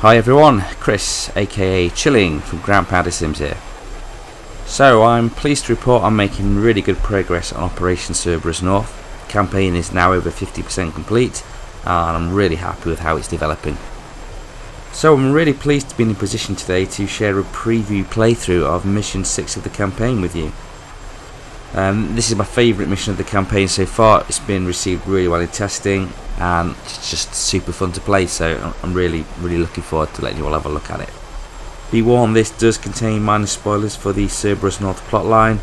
Hi everyone, Chris aka Chilling from Ground Powder Sims here. So I'm pleased to report I'm making really good progress on Operation Cerberus North. The campaign is now over 50% complete and I'm really happy with how it's developing. So I'm really pleased to be in a position today to share a preview playthrough of mission 6 of the campaign with you. This is my favourite mission of the campaign so far. It's been received really well in testing and it's just super fun to play, so I'm really looking forward to letting you all have a look at it. Be warned, this does contain minor spoilers for the Cerberus North plotline,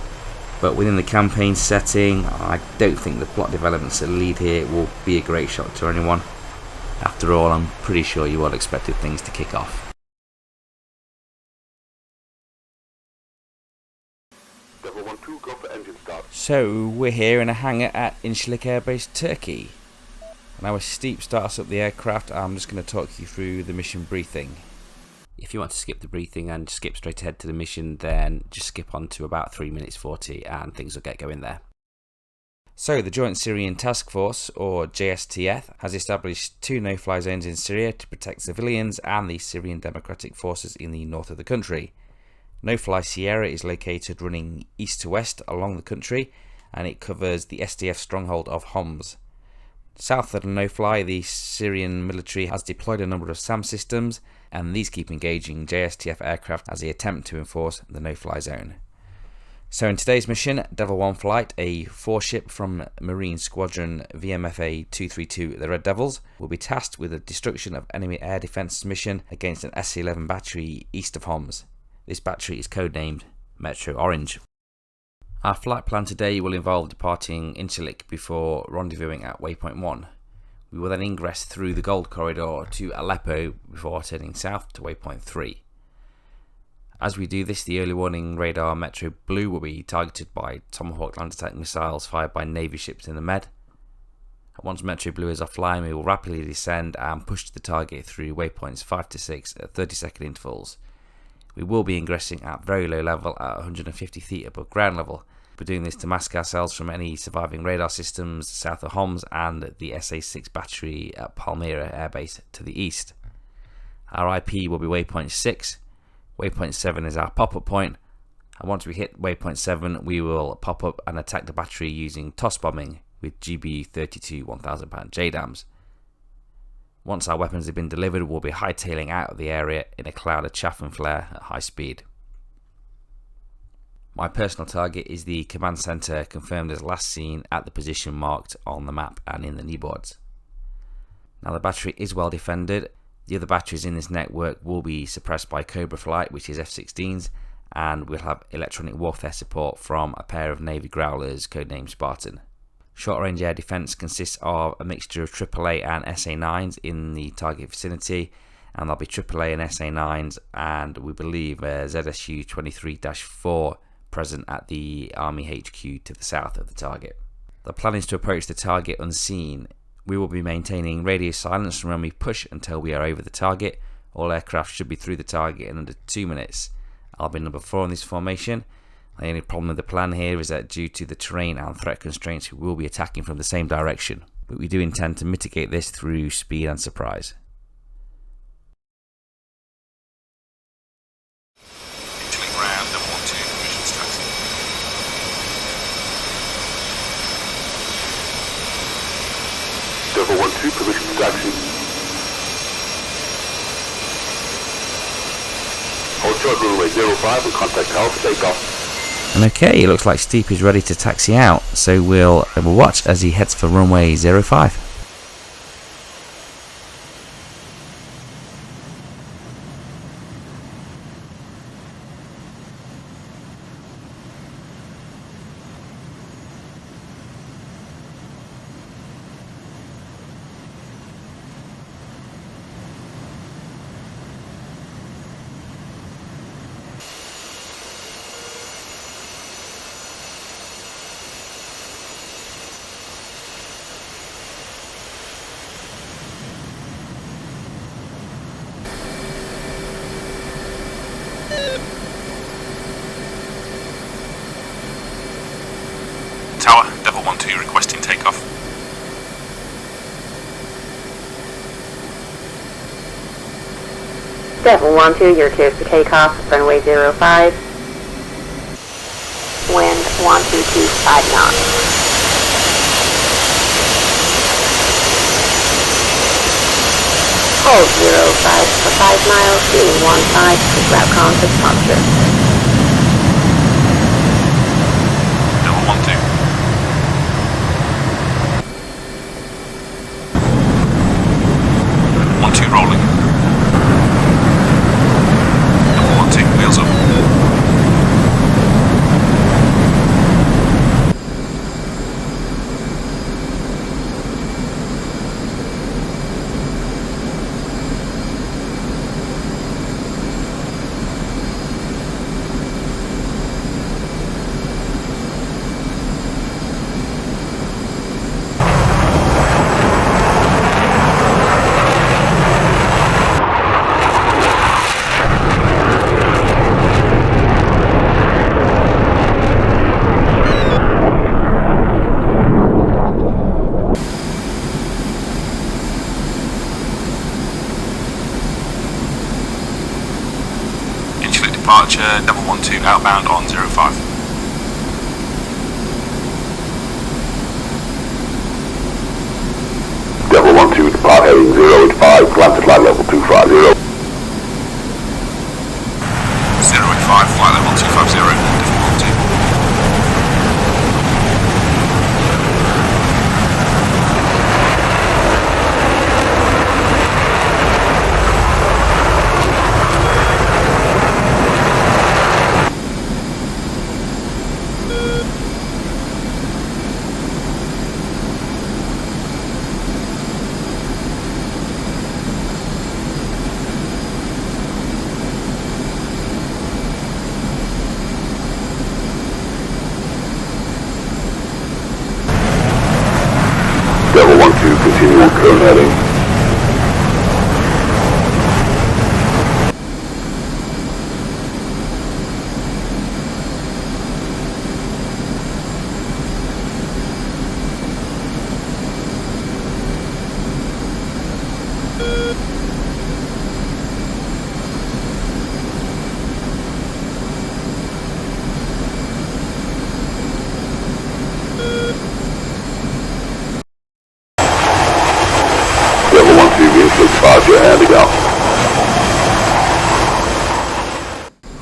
but within the campaign setting I don't think the plot developments that lead here will be a great shock to anyone. After all, I'm pretty sure you all expected things to kick off. So we're here in a hangar at Incirlik Air Base, Turkey. Now a steep starts up the aircraft. I'm just going to talk you through the mission briefing. If you want to skip the briefing and skip straight ahead to the mission, then just skip on to about 3 minutes 40 and things will get going there. So the Joint Syrian Task Force, or JSTF, has established 2 no-fly zones in Syria to protect civilians and the Syrian Democratic Forces in the north of the country. No-fly Sierra is located running east to west along the country and it covers the SDF stronghold of Homs. South of the no-fly, the Syrian military has deployed a number of SAM systems and these keep engaging JSTF aircraft as they attempt to enforce the no-fly zone. So in today's mission, Devil 1 flight, a 4-ship from Marine Squadron VMFA 232, the Red Devils, will be tasked with the destruction of enemy air defences mission against an SC-11 battery east of Homs. This battery is codenamed Metro Orange. Our flight plan today will involve departing Incirlik before rendezvousing at waypoint 1. We will then ingress through the Gold Corridor to Aleppo before turning south to waypoint 3. As we do this, the early warning radar Metro Blue will be targeted by Tomahawk land attack missiles fired by Navy ships in the Med. Once Metro Blue is offline, we will rapidly descend and push the target through waypoints 5 to 6 at 30-second intervals. We will be ingressing at very low level at 150 feet above ground level. We're doing this to mask ourselves from any surviving radar systems south of Homs and the SA-6 battery at Palmyra Air Base to the east. Our IP will be waypoint 6. Waypoint 7 is our pop-up point, and once we hit waypoint 7 we will pop up and attack the battery using toss bombing with GBU-32 1000-pound JDAMs. Once our weapons have been delivered, we'll be hightailing out of the area in a cloud of chaff and flare at high speed. My personal target is the command centre, confirmed as last seen at the position marked on the map and in the kneeboards. Now the battery is well defended. The other batteries in this network will be suppressed by Cobra Flight, which is F-16s, and we'll have electronic warfare support from a pair of Navy Growlers codenamed Spartan. Short range air defence consists of a mixture of AAA and SA-9s in the target vicinity, and there'll be AAA and SA-9s and we believe a ZSU-23-4 present at the Army HQ to the south of the target. The plan is to approach the target unseen. We will be maintaining radio silence from when we push until we are over the target. All aircraft should be through the target in under 2 minutes. I'll be number 4 in this formation. The only problem with the plan here is that due to the terrain and threat constraints we will be attacking from the same direction, but we do intend to mitigate this through speed and surprise. Devil 1-2, permission to taxi. Hold short runway 05 and contact Tower for takeoff. And okay, it looks like Steep is ready to taxi out, so we'll watch as he heads for runway 05. Devil 1-2, you're cleared for takeoff, runway 05. Wind 1225 knots. Hold 05 for 5 miles, leading 15 to route con for departure. Devil 1-2. 1-2 rolling. Devil 1-2, wheels up. Departure, Devil 1-2 outbound on 05. Devil 1-2 depart heading 085, climb to flight level 250. 085, flight level 250, Devil 1-2. Devil 1-2, continue with current heading.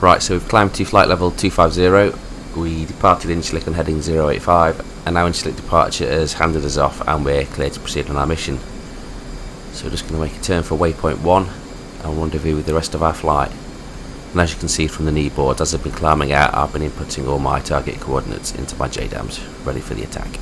Right, so we've climbed to flight level 250, we departed Incirlik on heading 085, and now Incirlik departure has handed us off and we're clear to proceed on our mission. So we're just going to make a turn for waypoint 1 and rendezvous with the rest of our flight. And as you can see from the knee board, as I've been climbing out, I've been inputting all my target coordinates into my JDAMs, ready for the attack.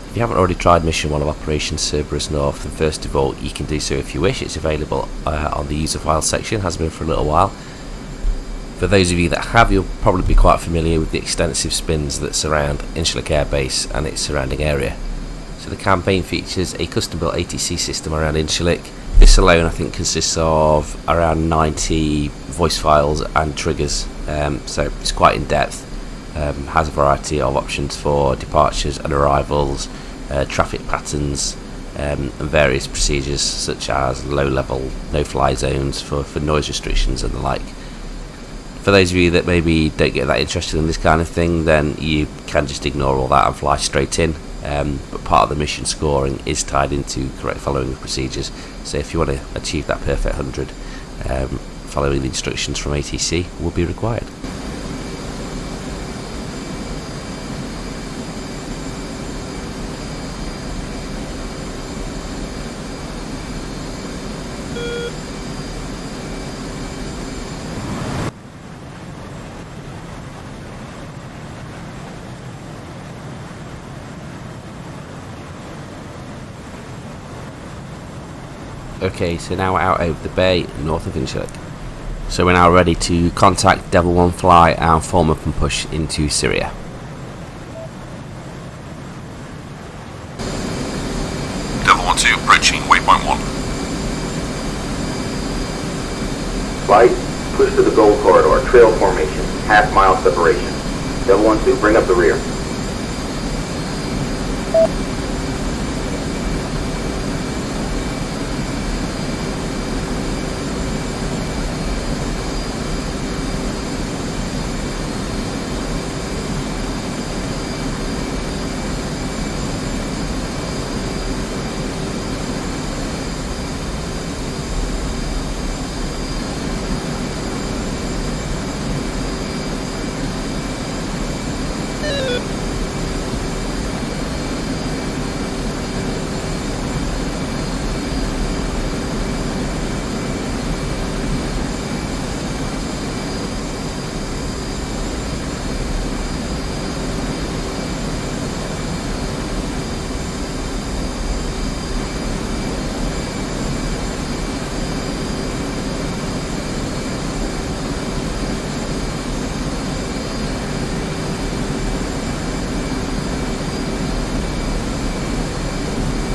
If you haven't already tried Mission 1 of Operation Cerberus North, then first of all you can do so if you wish. It's available on the user files section, has been for a little while. For those of you that have, you'll probably be quite familiar with the extensive spins that surround Incirlik Air Base and its surrounding area. So the campaign features a custom built ATC system around Incirlik. This alone I think consists of around 90 voice files and triggers, so it's quite in depth. Has a variety of options for departures and arrivals, traffic patterns, and various procedures such as low level no fly zones for noise restrictions and the like. For those of you that maybe don't get that interested in this kind of thing, then you can just ignore all that and fly straight in, but part of the mission scoring is tied into correct following of procedures, so if you want to achieve that perfect 100, following the instructions from ATC will be required. Okay, so now we're out over the bay north of Incirlik. So we're now ready to contact Devil 1 Fly and form up and push into Syria. Devil 1-2 approaching waypoint 1. Flight, push to the gold corridor, trail formation, half-mile separation. Devil 1-2, bring up the rear.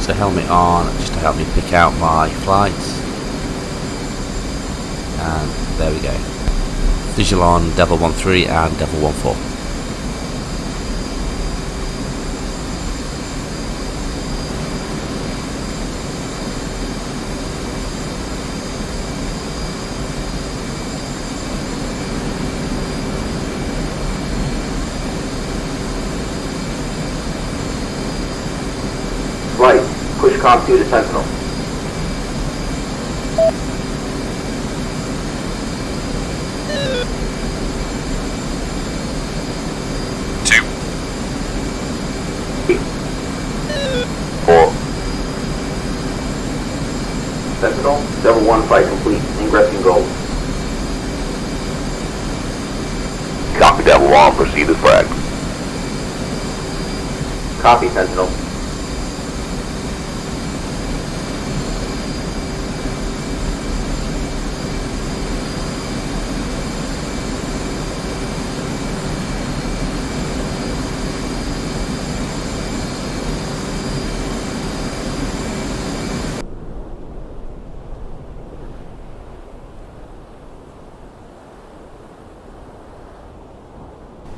So helmet on, just to help me pick out my flights. And there we go. Visual on Devil 1-3 and Devil 1-4. Flight, push comp 2 to Sentinel. Two. 4. Sentinel, Devil 1 flight complete. Ingress in gold. Copy Devil 1, proceed as flagged. Copy, Sentinel.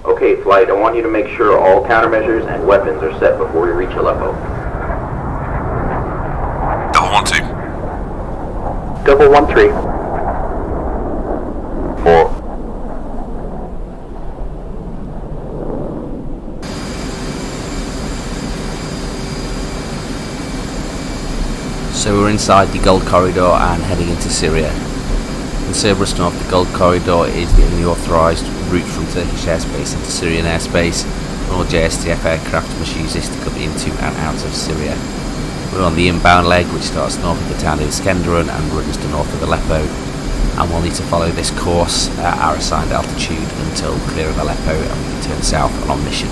Okay, flight, I want you to make sure all countermeasures and weapons are set before we reach Aleppo. Devil 1-2. Devil 1-3. 4. So we're inside the Gold Corridor and heading into Syria. In Cerberus North, the Gold Corridor is the only authorised route from Turkish airspace into Syrian airspace, and all JSTF aircraft must use this to come into and out of Syria. We're on the inbound leg, which starts north of the town of Iskenderun and runs to north of Aleppo, and we'll need to follow this course at our assigned altitude until clear of Aleppo, and we can turn south and on mission.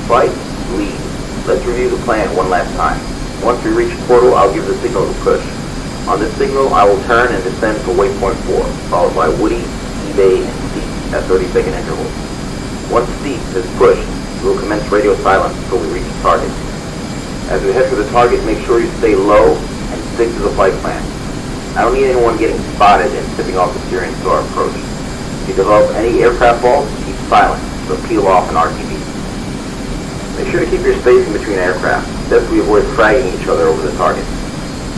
Flight, lead. Let's review the plan one last time. Once we reach the portal, I'll give the signal to push. On this signal, I will turn and descend to waypoint 4, followed by Woody, eBay, and Steep at 30-second intervals. Once Steep is pushed, we will commence radio silence until we reach the target. As we head for the target, make sure you stay low and stick to the flight plan. I don't need anyone getting spotted and tipping off the Syrians to our approach. If you develop any aircraft faults, keep silent, so peel off an RTV. Make sure to keep your spacing between aircraft. Thus we avoid fragging each other over the target.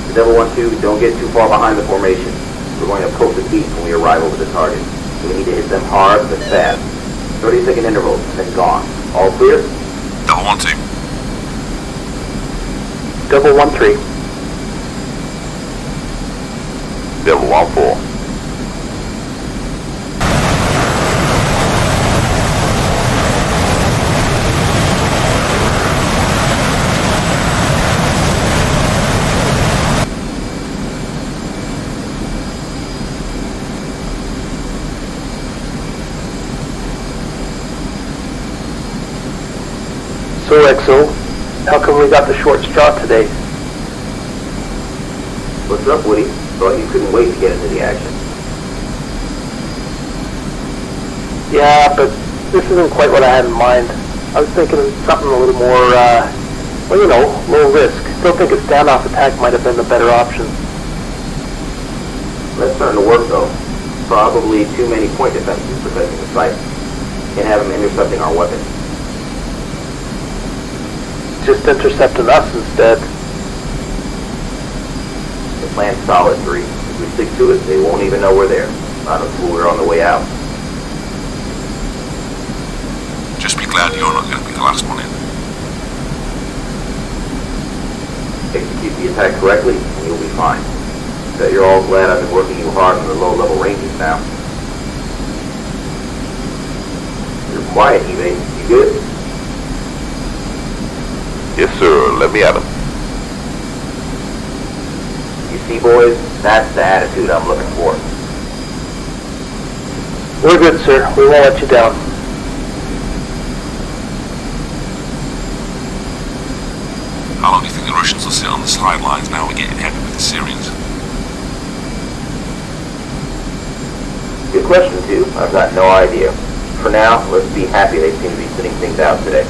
The Devil 1-2, don't get too far behind the formation. We're going to poke the beat when we arrive over the target. We need to hit them hard but fast. 30-second intervals, then gone. All clear? Devil 1-2. Devil 1-3. Devil 1-4. So, XO, how come we got the short straw today? What's up, Woody? Thought you couldn't wait to get into the action. Yeah, but this isn't quite what I had in mind. I was thinking of something a little more, well, you know, low risk. Still think a standoff attack might have been the better option. That's starting to work, though. Probably too many point defenses protecting the site. Can't have them intercepting our weapons. Just intercepting us instead. The plan's solid, 3. If we stick to it, they won't even know we're there. Not until we're on the way out. Just be glad you're not going to be the last one in. Execute the attack correctly, and you'll be fine. Bet you're all glad I've been working you hard on the low-level ranges now. You're quiet, Eve. You good? Yes, sir. Let me at him. You see, boys, that's the attitude I'm looking for. We're good, sir. We won't let you down. How long do you think the Russians will sit on the sidelines now we're getting heavy with the Syrians? Good question, too. I've got no idea. For now, let's be happy they seem to be sitting things out today.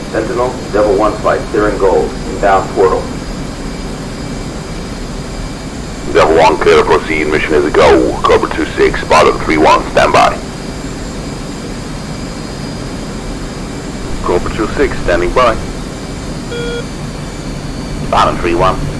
Sentinel, Devil 1 flight, clear and gold, inbound portal. Devil 1 clear to proceed. Mission is a go. Cover 2-6. Spotted 3-1. Stand by. Cover 2-6. Standing by. Spotted 3-1.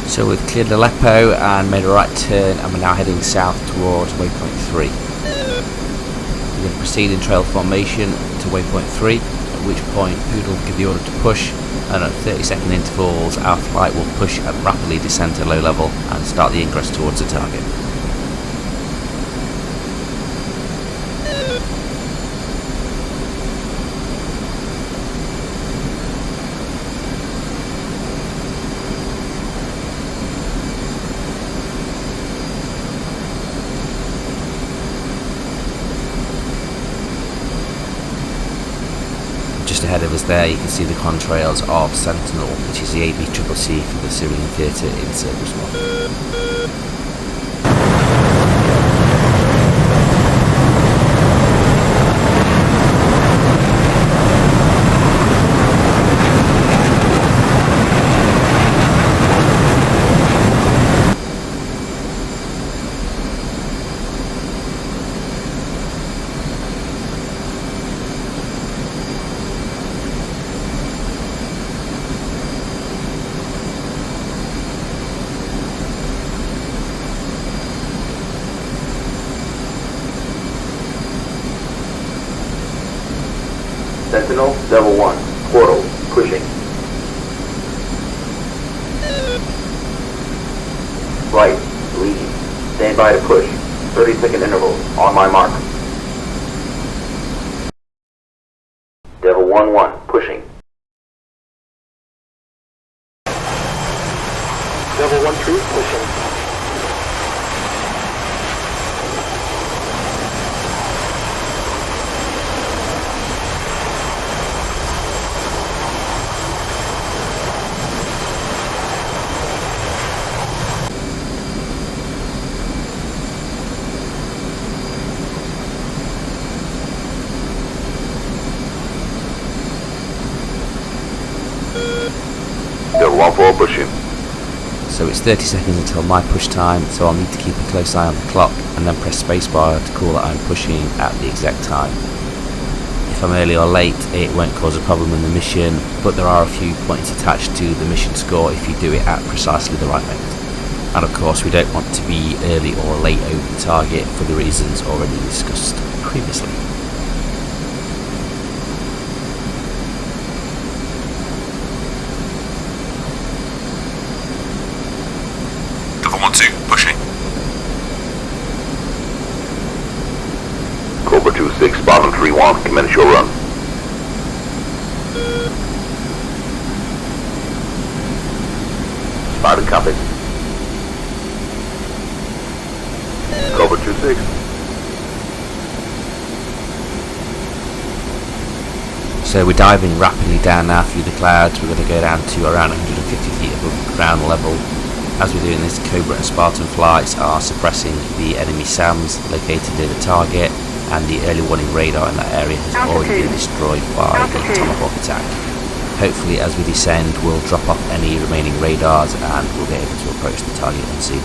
So we've cleared Aleppo and made a right turn, and we're now heading south towards waypoint 3. We're going to proceed in trail formation to waypoint 3, at which point Poodle will give the order to push, and at 30-second intervals our flight will push and rapidly descend to low level and start the ingress towards the target. Just ahead of us there you can see the contrails of Sentinel, which is the ABCCC for the Syrian theatre in Cerberus North. Sentinel, Level 1, portal, pushing. Flight, lead. Stand by to push. 30-second intervals, on my mark. Devil 1-1, pushing. Devil 1-3, pushing. Devil 1-4, pushing. So it's 30 seconds until my push time, so I'll need to keep a close eye on the clock and then press spacebar to call that I'm pushing at the exact time. If I'm early or late, it won't cause a problem in the mission, but there are a few points attached to the mission score if you do it at precisely the right moment. And of course we don't want to be early or late over the target for the reasons already discussed previously. Devil 1-2, pushing. Cobra 2-6, bottom 3-1, commence your run. Spotted, copy. Cobra 2-6. So we're diving rapidly down now through the clouds. We're going to go down to around 150 feet above ground level. As we're doing this, Cobra and Spartan flights are suppressing the enemy SAMs located near the target, and the early warning radar in that area has already been destroyed by the Tomahawk attack. Hopefully as we descend we'll drop off any remaining radars and we'll be able to approach the target unseen.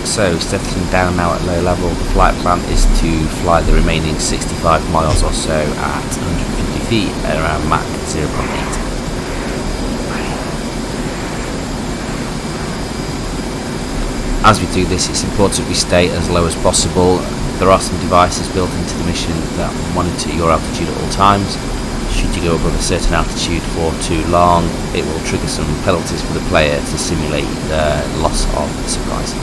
So settling down now at low level, the flight plan is to fly the remaining 65 miles or so at 150 feet at around Mach 0.8. As we do this, it's important we stay as low as possible. There are some devices built into the mission that monitor your altitude at all times. Should you go above a certain altitude for too long, it will trigger some penalties for the player to simulate the loss of the surprise.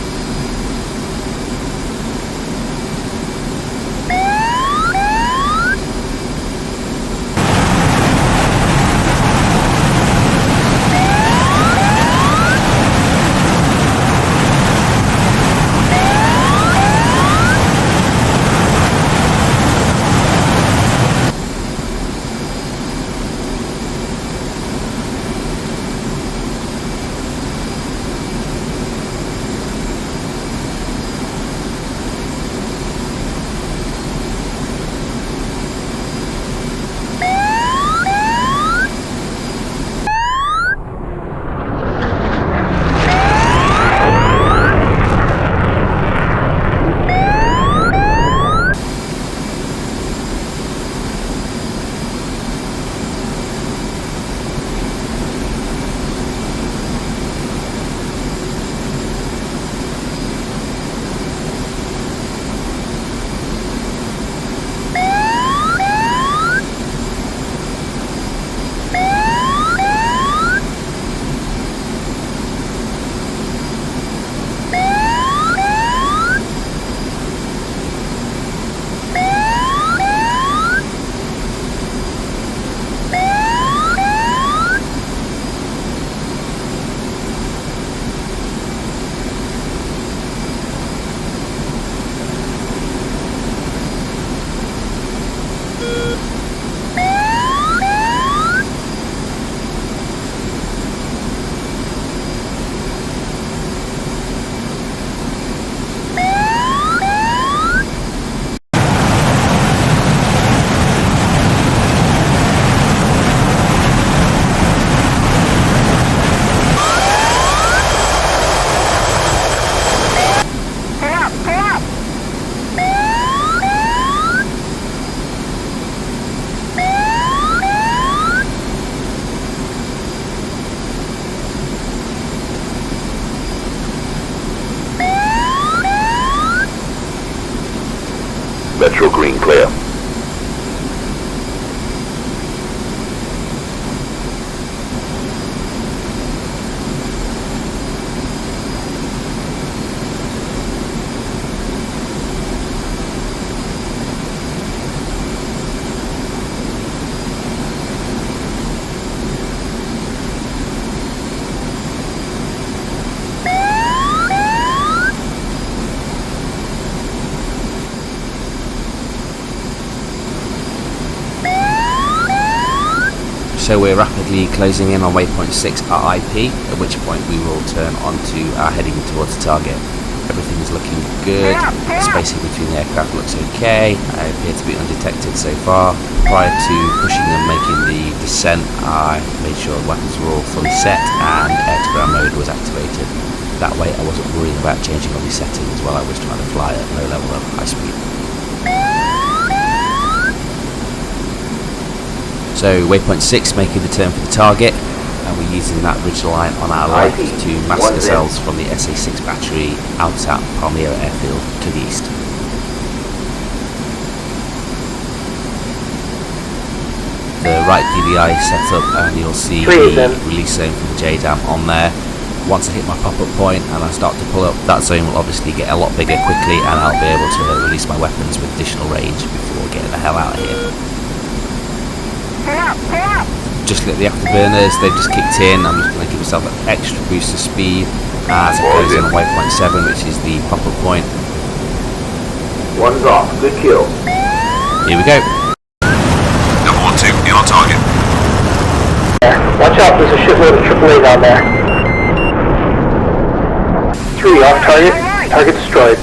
Still green clear. So we're rapidly closing in on waypoint 6 at IP, at which point we will turn onto our heading towards the target. Everything is looking good, the spacing between the aircraft looks okay, I appear to be undetected so far. Prior to pushing and making the descent, I made sure the weapons were all fully set and air-to-ground mode was activated. That way I wasn't worrying about changing all these settings while I was trying to fly at low level of high speed. So waypoint 6 making the turn for the target, and we're using that ridge line on our left to mask ourselves from the SA-6 battery out at Palmyra Airfield to the east. The right DVI is set up and you'll see the release zone from the JDAM on there. Once I hit my pop-up point and I start to pull up, that zone will obviously get a lot bigger quickly and I'll be able to release my weapons with additional range before getting the hell out of here. Just lit the afterburners, they've just kicked in. I'm just going to give myself an extra boost of speed as I close in on waypoint 7, which is the pop-up point. One's off. Good kill. Here we go. Number 1-2, you're on target. Watch out, there's a shitload of AAA down there. 3 off target. Target destroyed.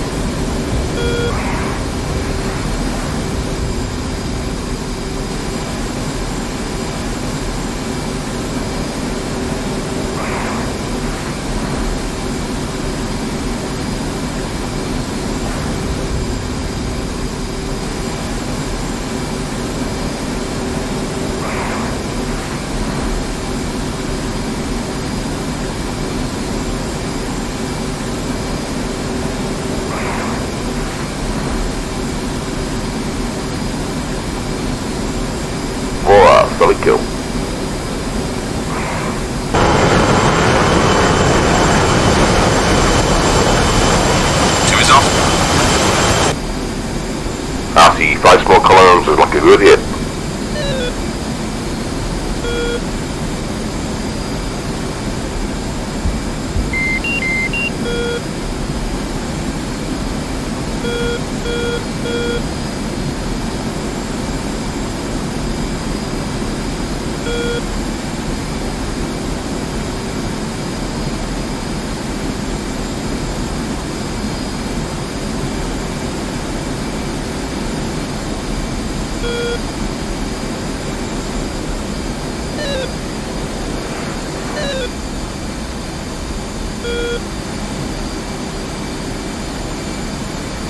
Solid kill. 2 is off. I see 5 small columns is like a good hit.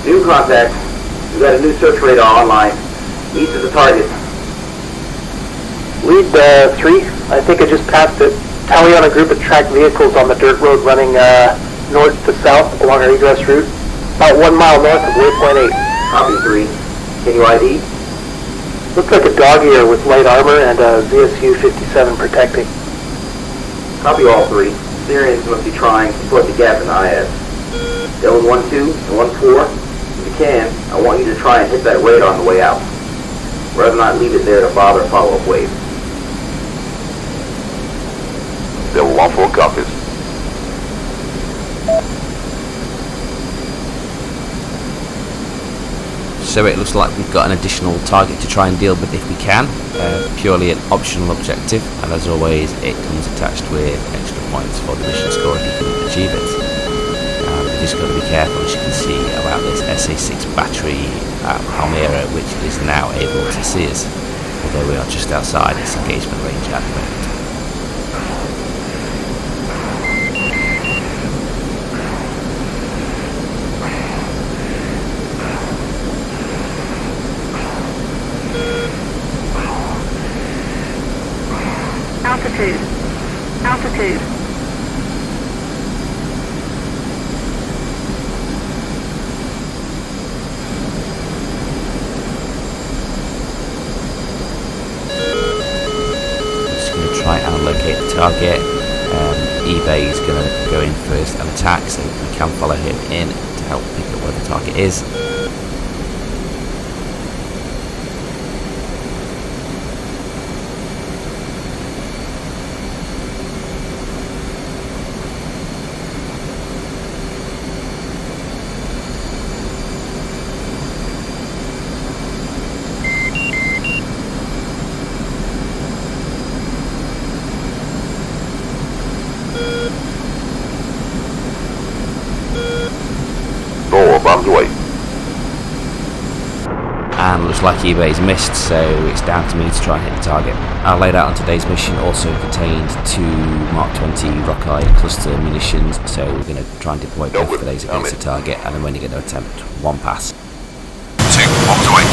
New contact. We've got a new search radar online. East of the target. Lead 3, I think I just passed it. Tally on a group of tracked vehicles on the dirt road running north to south along our egress route. About 1 mile north of waypoint 8. Copy 3. Can you ID? Looks like a dog ear with light armor and a ZSU-57 protecting. Copy all 3. Syrians must be trying to plug the gap in the IS. Delta 1-2 and 1-4, if you can, I want you to try and hit that radar on the way out. Rather not leave it there to bother a follow-up wave. Delta 1-4 copies. So it looks like we've got an additional target to try and deal with if we can. Purely an optional objective, and as always it comes attached with extra points for the mission score if you can achieve it. We've just got to be careful, as you can see, about this SA-6 battery at Palmyra, which is now able to see us, although we are just outside its engagement range at the moment. Altitude. Altitude. try and locate the target. eBay is going to go in first and attack, so we can follow him in to help pick up where the target is. Away. And looks like eBay's missed, so it's down to me to try and hit the target. Our loadout on today's mission also contained 2 Mark 20 Rockeye cluster munitions, so we're going to try and deploy both of those against the target, and I'm only going to attempt 1 pass. 2 bombs away.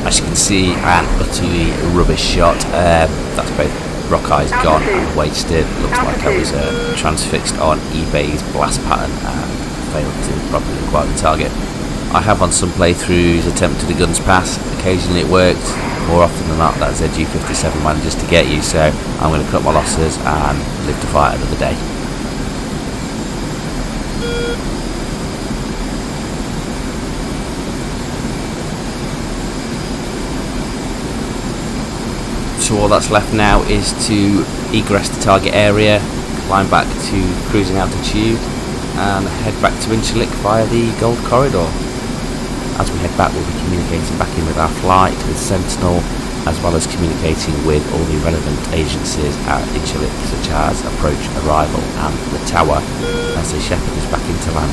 As you can see, an utterly rubbish shot. That's both Rockeyes gone and wasted. Looks like I was transfixed on eBay's blast pattern and failed to properly acquire the target. I have on some playthroughs attempted a guns pass. Occasionally it worked. More often than not, that ZG57 manages to get you. So I'm going to cut my losses and live to fight another day. So all that's left now is to egress the target area, climb back to cruising altitude and head back to Incirlik via the Gold Corridor. As we head back, we'll be communicating back in with our flight, with Sentinel, as well as communicating with all the relevant agencies at Incirlik, such as Approach, Arrival and the Tower, as they shepherd us back into land.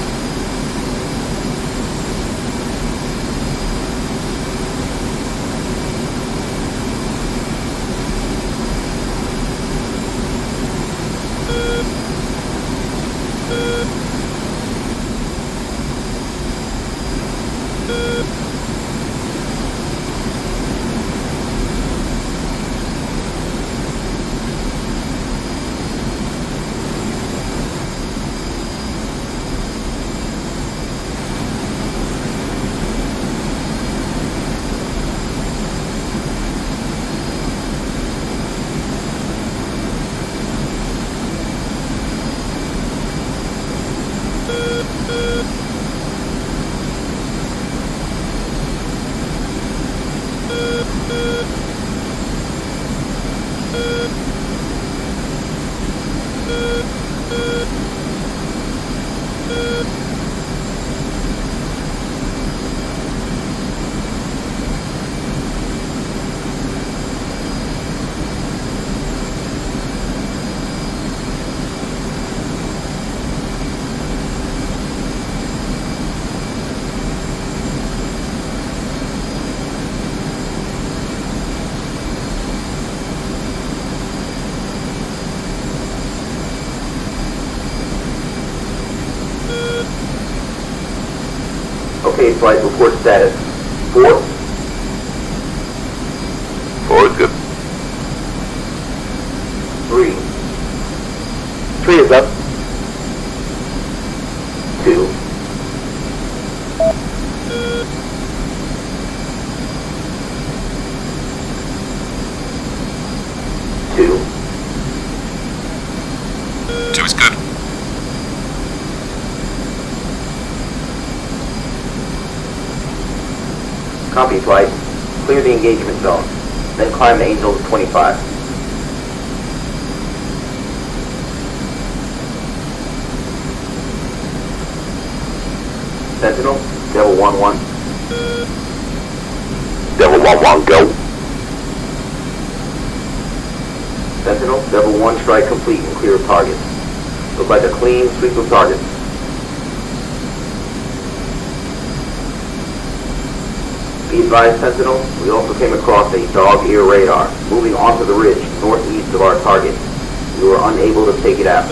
Okay, flight report status. 4. 4 is good. 3. 3 is up. 2. 2. 2 is good. Copy, flight. Clear the engagement zone. Then climb to Angel 25. Sentinel, Devil 1-1. Devil 1-1, go. Sentinel, Devil 1, strike complete and clear of target. Look like a clean sweep of targets. Be advised, Sentinel, we also came across a dog ear radar moving onto the ridge northeast of our target. We were unable to take it out.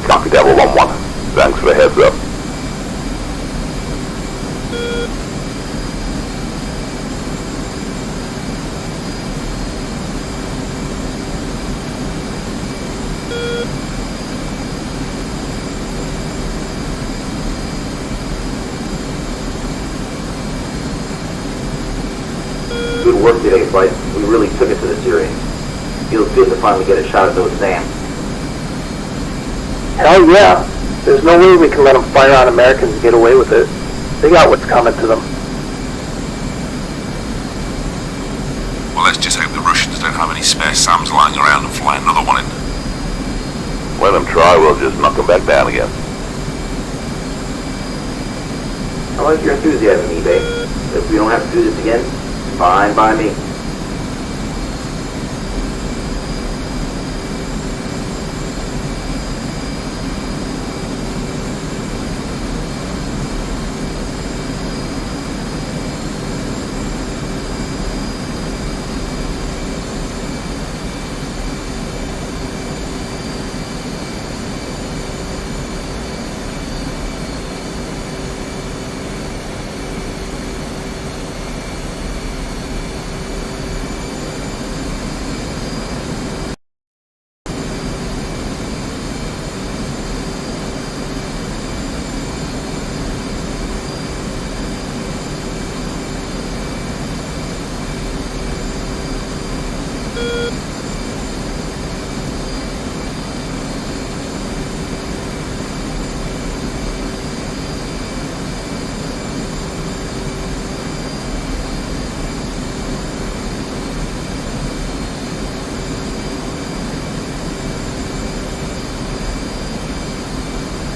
Copy, Devil 1-1. Thanks for the heads up. Good work today, Flight. We really took it to the Syrians. Feels good to finally get a shot at those SAMs. Hell yeah. There's no way we can let them fire on Americans and get away with it. They got what's coming to them. Well, let's just hope the Russians don't have any spare SAMs lying around and fly another one in. Let them try, we'll just knock them back down again. I like your enthusiasm, eBay. If we don't have to do this again, fine by me.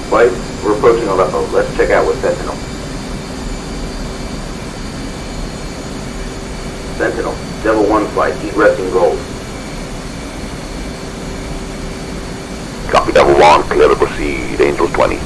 Flight, we're approaching Aleppo. Let's check out with Sentinel. Sentinel, Devil 1 flight, egressing gold. Copy Devil 1, clear to proceed, Angel 20.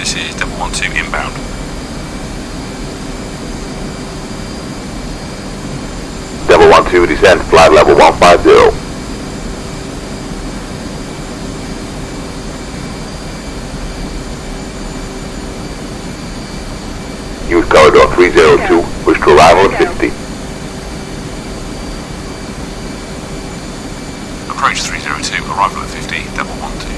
This is Devil 1-2 inbound. Devil 1-2, descend, flight level 150. Use corridor 302, push to arrival at 50. Approach 302, arrival at 50, Devil 1-2.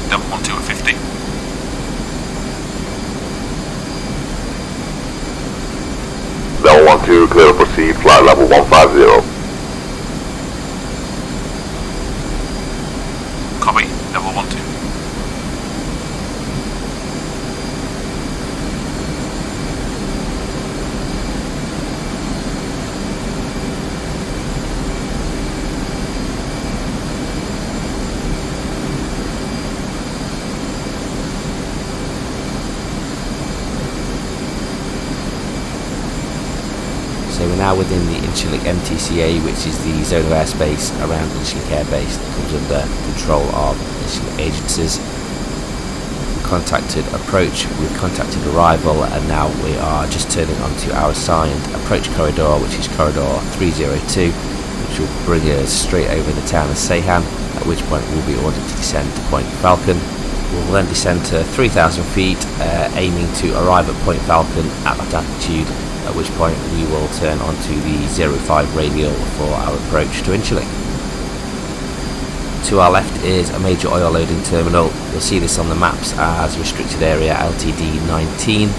Devil 1-2 at 50. Devil 1-2, clear to proceed, flight level 150. Copy, Devil 1-2. So we're now within the Incirlik MTCA, which is the zone of airspace around Incirlik Air Base that comes under control of Incirlik agencies. We contacted approach, we've contacted arrival, and now we are just turning onto our assigned approach corridor, which is corridor 302, which will bring us straight over the town of Seyhan, at which point we'll be ordered to descend to Point Falcon. We'll then descend to 3,000 feet, aiming to arrive at Point Falcon at that altitude, at which point we will turn onto the 05 radial for our approach to Inchylik. To our left is a major oil loading terminal. You'll see this on the maps as restricted area LTD 19.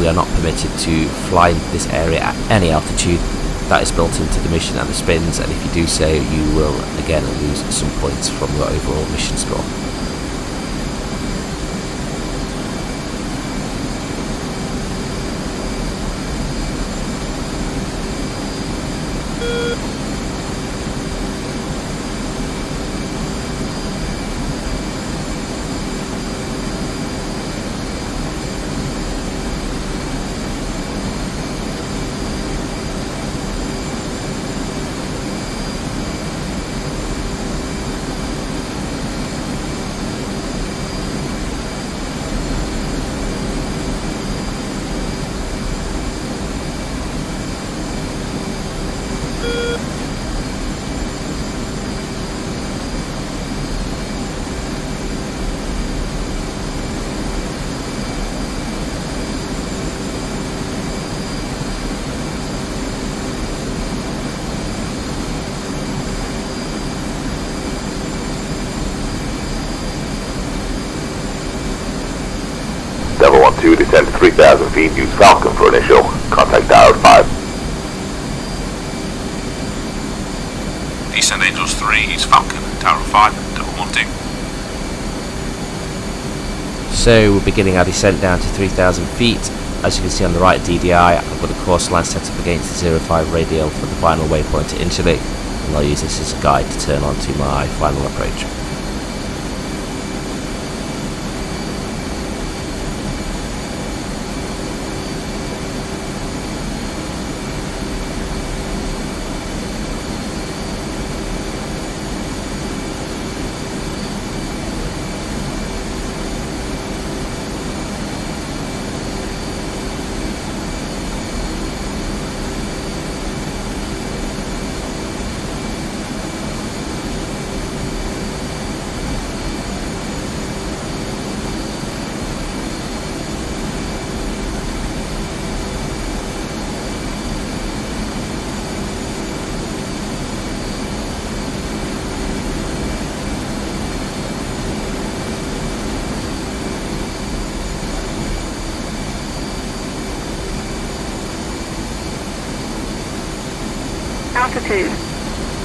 We are not permitted to fly into this area at any altitude. That is built into the mission and the spins, and if you do so, you will again lose some points from your overall mission score. Devil 1-2, descend to 3,000 feet, use Falcon for initial. Contact Tower 5. Descend Angels 3, use Falcon, Tower 5, Devil 1-2. So we're beginning our descent down to 3,000 feet. As you can see on the right DDI, I've got a course line set up against the 05 radial for the final waypoint at Inchylik, and I'll use this as a guide to turn on to my final approach.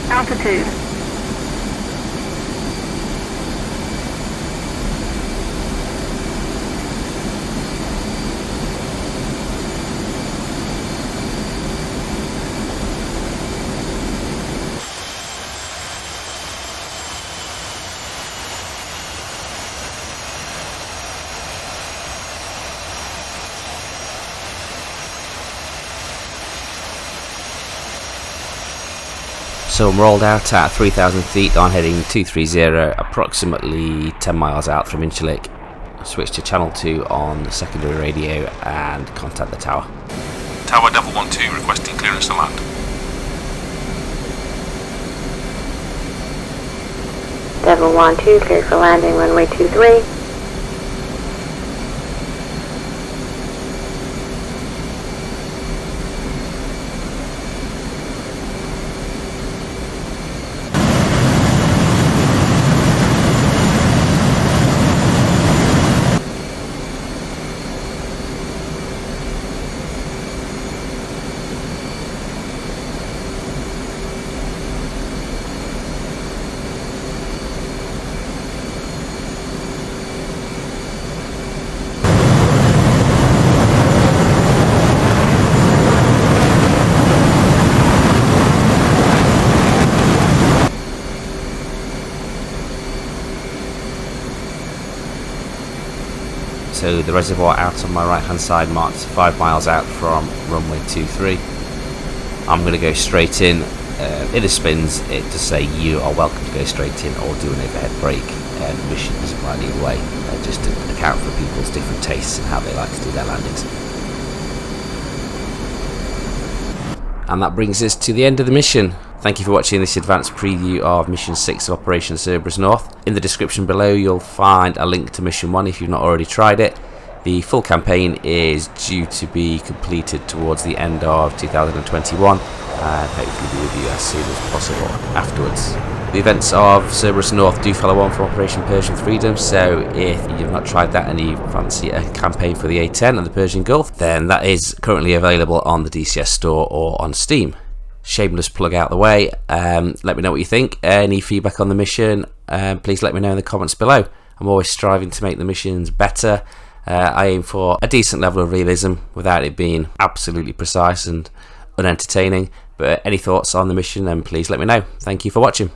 Altitude. So I'm rolled out at 3,000 feet on heading 230, approximately 10 miles out from Inchylik. Switch to channel 2 on the secondary radio and contact the tower. Tower Devil 1-2, requesting clearance to land. Devil 1-2, cleared for landing, runway 23. So the reservoir out on my right hand side marks 5 miles out from runway 23. I'm going to go straight in. In the spins it does say you are welcome to go straight in or do an overhead brake. The mission doesn't mind either way, just to account for people's different tastes and how they like to do their landings. And that brings us to the end of the mission. Thank you for watching this advanced preview of Mission 6 of Operation Cerberus North. In the description below you'll find a link to Mission 1 if you've not already tried it. The full campaign is due to be completed towards the end of 2021 and hopefully be with you as soon as possible afterwards. The events of Cerberus North do follow on from Operation Persian Freedom, so if you've not tried that and you fancy a campaign for the A-10 and the Persian Gulf, then that is currently available on the DCS store or on Steam. Shameless plug out the way. Let me know what you think. Any feedback on the mission, please let me know in the comments below. I'm always striving to make the missions better. I aim for a decent level of realism without it being absolutely precise and unentertaining. But any thoughts on the mission, then please let me know. Thank you for watching.